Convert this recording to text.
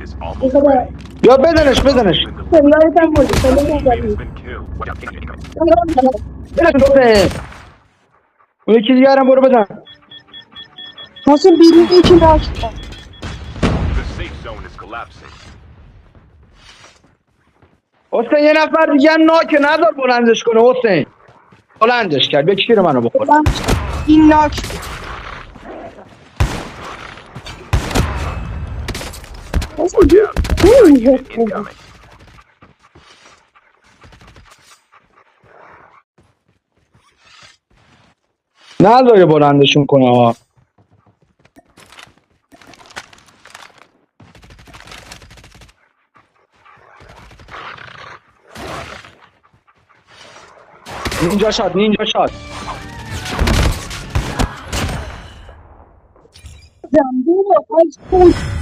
is almost ready. یا بزنش سلایتم بود سلایتم Team has بود been killed. Watch out, incoming. بزن اون یکی دیگه هم برو بزن حسن بیرون یکی داشت The safe zone is collapsing. حسین یه نفر دیگه هم ناکه نذار بلندش کنه حسین بلندش کرد بیا کیر منو بخور این ناک حسن Watch out. Unit incoming. نذار بلندشون کنه ها نینجا شات زنبور از خود